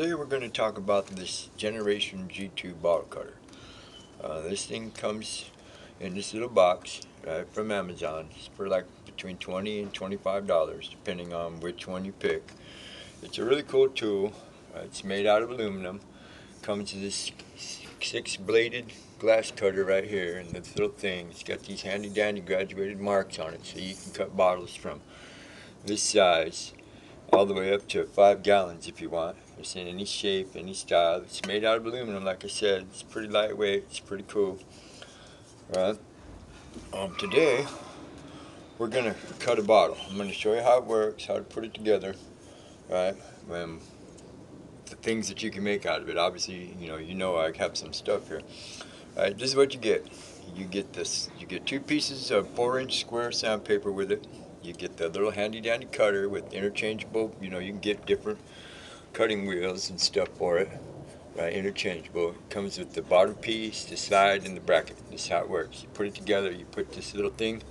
Today we're going to talk about this Generation G2 bottle cutter. This thing comes in this little box from Amazon. It's for like between $20 and $25 depending on which one you pick. It's a really cool tool. It's made out of aluminum. Comes with this 6-bladed glass cutter right here, and this little thing, it's got these handy dandy graduated marks on it so you can cut bottles from this size all the way up to 5 gallons if you want. It's in any shape, any style. It's made out of aluminum, like I said. It's pretty lightweight. It's pretty cool. Right? Today we're gonna cut a bottle. I'm gonna show you how it works, how to put it together. Right? The things that you can make out of it. Obviously, you know I have some stuff here. Alright, this is what you get. You get this. You get 2 pieces of 4-inch square sandpaper with it. You get the little handy dandy cutter with interchangeable, you can get different cutting wheels and stuff for it, right? Interchangeable. It comes with the bottom piece, the side, and the bracket. This is how it works. You put it together, you put this little thing,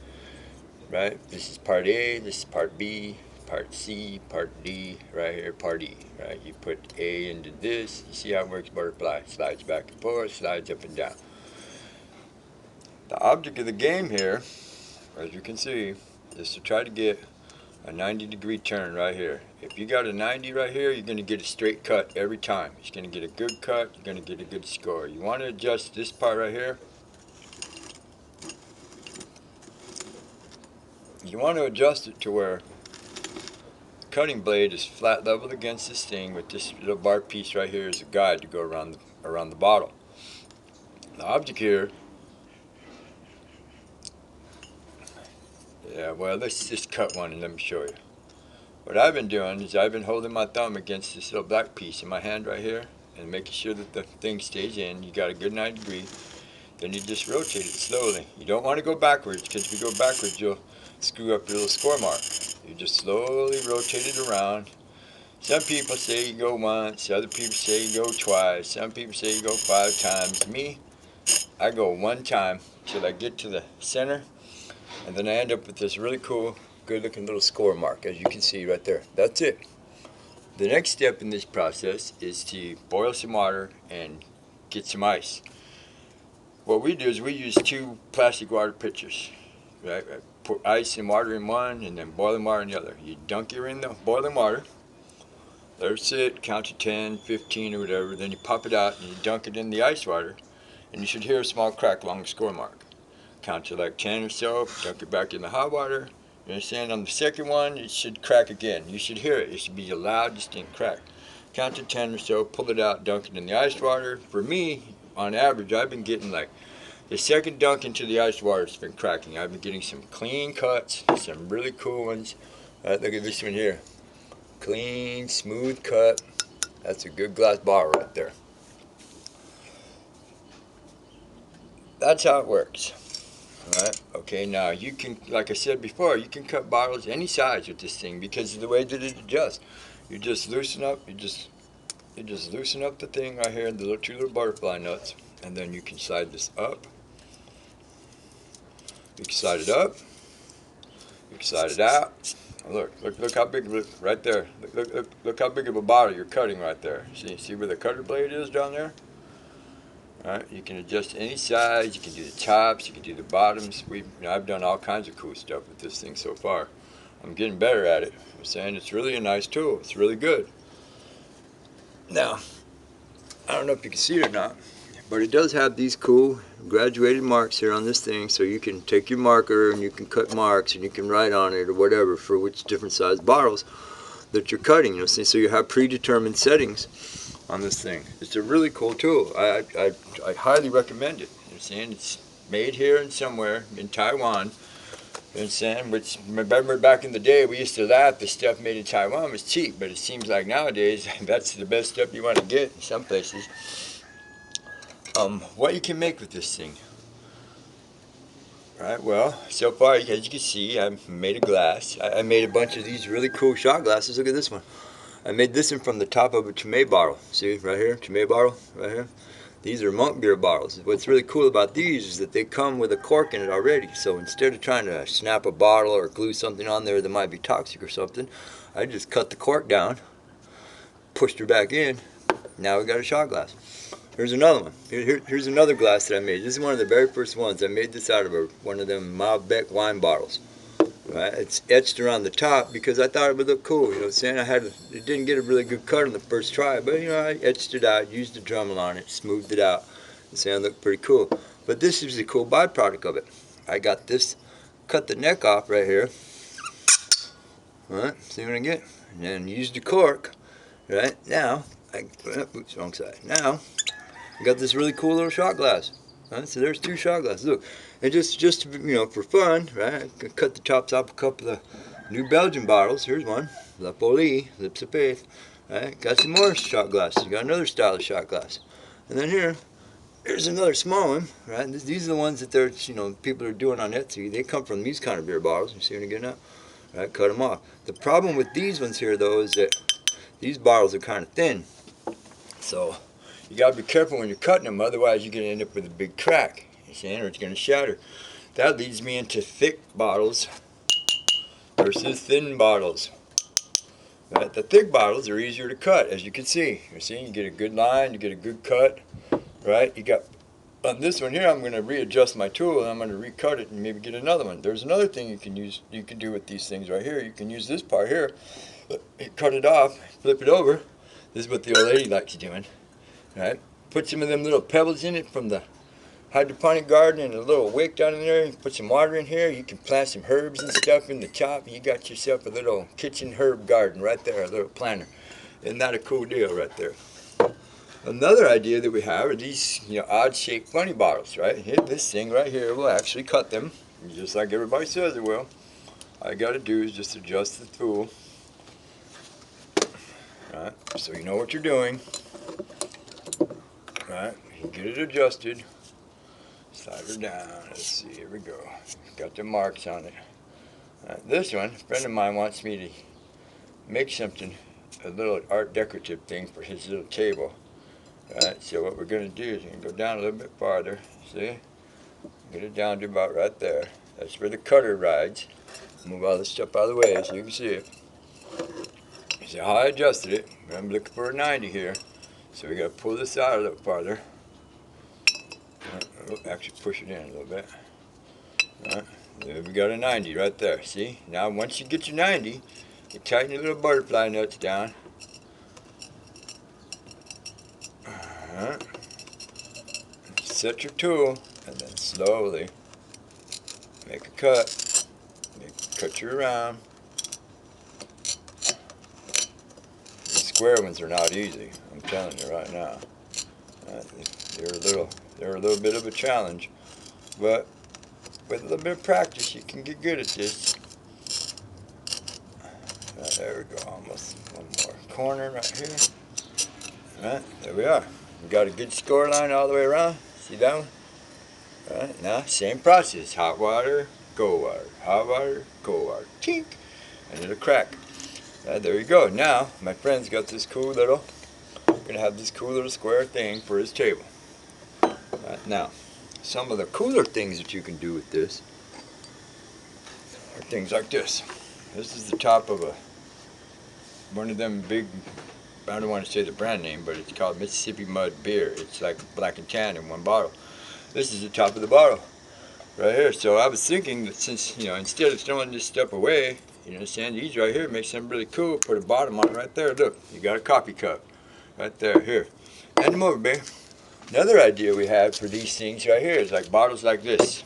right? This is part A, this is part B, part C, part D, right here, part E, right? You put A into this, you see how it works, butterfly. Slides back and forth, slides up and down. The object of the game here, as you can see, is to try to get a 90-degree turn right here. If you got a 90 right here, you're going to get a straight cut every time. You're going to get a good cut, you're going to get a good score. You want to adjust this part right here. You want to adjust it to where the cutting blade is flat leveled against this thing with this little bar piece right here as a guide to go around the bottle. The object here, well, let's just cut one and let me show you. What I've been doing is I've been holding my thumb against this little black piece in my hand right here and making sure that the thing stays in. You got a good 90 degree. Then you just rotate it slowly. You don't want to go backwards, because if you go backwards you'll screw up your little score mark. You just slowly rotate it around. Some people say you go once, other people say you go twice, some people say you go 5 times. Me, I go 1 time till I get to the center. And then I end up with this really cool, good looking little score mark, as you can see right there. That's it. The next step in this process is to boil some water and get some ice. What we do is we use 2 plastic water pitchers. Right? Put ice and water in one and then boiling water in the other. You dunk it in the boiling water, let it sit, count to 10, 15 or whatever, then you pop it out and you dunk it in the ice water, and you should hear a small crack along the score mark. Count to like 10 or so, dunk it back in the hot water. You understand? On the second one, it should crack again. You should hear it. It should be a loud, distinct crack. Count to 10 or so, pull it out, dunk it in the ice water. For me, on average, I've been getting like the second dunk into the ice water has been cracking. I've been getting some clean cuts, some really cool ones. Look at this one here. Clean, smooth cut. That's a good glass bottle right there. That's how it works. Alright, okay, now you can, like I said before, you can cut bottles any size with this thing because of the way that it adjusts. You just loosen up, you just loosen up the thing right here, the 2 little butterfly nuts, and then you can slide this up. You can slide it up. You can slide it out. Look how big, look right there. Look how big of a bottle you're cutting right there. See where the cutter blade is down there? Alright, you can adjust any size, you can do the tops, you can do the bottoms. I've done all kinds of cool stuff with this thing so far. I'm getting better at it. I'm saying it's really a nice tool. It's really good. Now, I don't know if you can see it or not, but it does have these cool graduated marks here on this thing, so you can take your marker and you can cut marks and you can write on it or whatever for which different size bottles that you're cutting. So you have predetermined settings on this thing. It's a really cool tool. I highly recommend it. You're saying it's made here and somewhere in Taiwan. You know saying? Which, remember back in the day we used to laugh the stuff made in Taiwan was cheap, but it seems like nowadays that's the best stuff you want to get in some places. What you can make with this thing. Right, well, so far as you can see, I've made a glass. I made a bunch of these really cool shot glasses. Look at this one. I made this one from the top of a Chimay bottle. See, right here, Chimay bottle, right here. These are monk beer bottles. What's really cool about these is that they come with a cork in it already. So instead of trying to snap a bottle or glue something on there that might be toxic or something, I just cut the cork down, pushed her back in, Now we got a shot glass. Here's another one. Here's another glass that I made. This is one of the very first ones. I made this out of one of them Malbec wine bottles. Right? It's etched around the top because I thought it would look cool. You know what I'm saying? It didn't get a really good cut on the first try, but you know, I etched it out, used the Dremel on it, smoothed it out. The sand looked pretty cool. But this is the cool byproduct of it. I got this, cut the neck off right here. Right? See what I get? And then used the cork. Right? Now, oops, wrong side. Now, I got this really cool little shot glass. Right? So there's 2 shot glasses. Look, and just you know, for fun, right? I cut the tops off a couple of New Belgian bottles. Here's one, La Folie, Lips of Faith. Right? Got some more shot glasses. Got another style of shot glass. And then here's another small one. Right? These are the ones that people are doing on Etsy. They come from these kind of beer bottles. You see what I'm getting at? Right? Cut them off. The problem with these ones here, though, is that these bottles are kind of thin. So you got to be careful when you're cutting them, otherwise you're going to end up with a big crack, you see, or it's going to shatter. That leads me into thick bottles versus thin bottles. Right? The thick bottles are easier to cut, as you can see. You see, you get a good line, you get a good cut, right? You got, on this one here, I'm going to readjust my tool, and I'm going to recut it and maybe get another one. There's another thing you can do with these things right here. You can use this part here, cut it off, flip it over. This is what the old lady likes doing. Right? Put some of them little pebbles in it from the hydroponic garden and a little wick down in there. Put some water in here. You can plant some herbs and stuff in the top. And you got yourself a little kitchen herb garden right there, a little planter. Isn't that a cool deal right there? Another idea that we have are these odd-shaped funny bottles, right? Here, this thing right here will actually cut them, just like everybody says it will. All you got to do is just adjust the tool. Right? So you know what you're doing. Right, you get it adjusted, slide her down, let's see, here we go, got the marks on it. Right, this one, a friend of mine wants me to make something, a little art decorative thing for his little table. Right, so what we're going to do is we're going to go down a little bit farther, see, get it down to about right there. That's where the cutter rides. Move all this stuff out of the way so you can see it. You see how I adjusted it. I'm looking for a 90 here. So we got to pull this out a little farther. Actually push it in a little bit. Right. There we got a 90 right there. See? Now once you get your 90, you tighten your little butterfly nuts down. Set your tool and then slowly make a cut. Cut you around. Square ones are not easy, I'm telling you right now. They're a little bit of a challenge, but with a little bit of practice you can get good at this. There we go, almost one more corner right here. Right, there we are. We got a good score line all the way around. See that one? Right, now same process, hot water, cold water, hot water, cold water, tink, and it'll crack. There you go. Now, my friend's got this cool little, gonna have this cool little square thing for his table. Right, now, some of the cooler things that you can do with this are things like this. This is the top of one of them big, I don't want to say the brand name, but it's called Mississippi Mud Beer. It's like black and tan in one bottle. This is the top of the bottle right here. So I was thinking that since, instead of throwing this stuff away, these right here make something really cool. Put a bottom on it right there. Look, you got a coffee cup right there. Here, hand them over, babe. Another idea we have for these things right here is like bottles like this.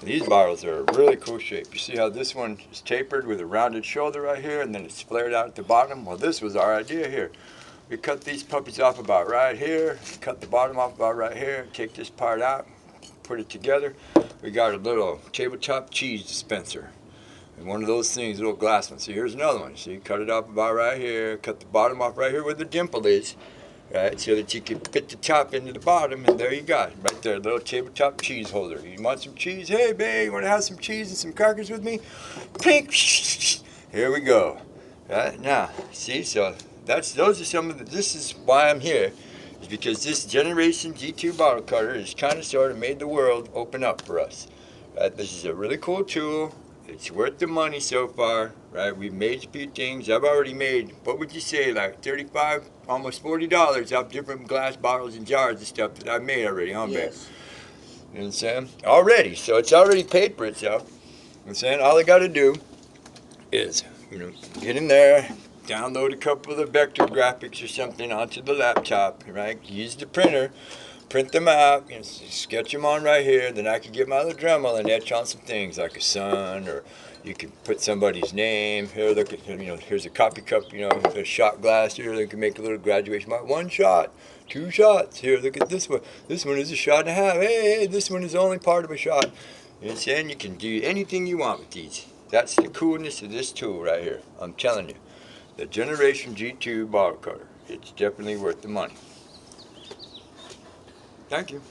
These bottles are a really cool shape. You see how this one is tapered with a rounded shoulder right here, and then it's flared out at the bottom? Well, this was our idea here. We cut these puppies off about right here, cut the bottom off about right here, take this part out, put it together. We got a little tabletop cheese dispenser. And one of those things, little glass one. See, here's another one. See, cut it off about right here, cut the bottom off right here where the dimple is, right, so that you can fit the top into the bottom, and there you got it, right there, little tabletop cheese holder. You want some cheese? Hey, babe, you want to have some cheese and some crackers with me? Pink. Here we go. Right, now, see, so those are some of the, this is why I'm here, is because this Generation G2 bottle cutter has kind of sort of made the world open up for us. Right, this is a really cool tool. It's worth the money so far, right? We've made a few things. I've already made, what would you say, like $35, almost $40 off different glass bottles and jars and stuff that I've made already, huh, babe? Yes. You know what I'm saying? Already. So it's already paid for itself. You know what I'm saying? All I got to do is, get in there, download a couple of the vector graphics or something onto the laptop, right? Use the printer, print them out, sketch them on right here. Then I can get my little Dremel and etch on some things like a sun, or you can put somebody's name. Here, look at, here's a coffee cup, a shot glass here. They can make a little graduation mark. 1 shot, 2 shots. Here, look at this one. This one is a shot and a half. Hey, this one is only part of a shot. You know what I'm saying? You can do anything you want with these. That's the coolness of this tool right here. I'm telling you. The Generation G2 bottle cutter. It's definitely worth the money. Thank you.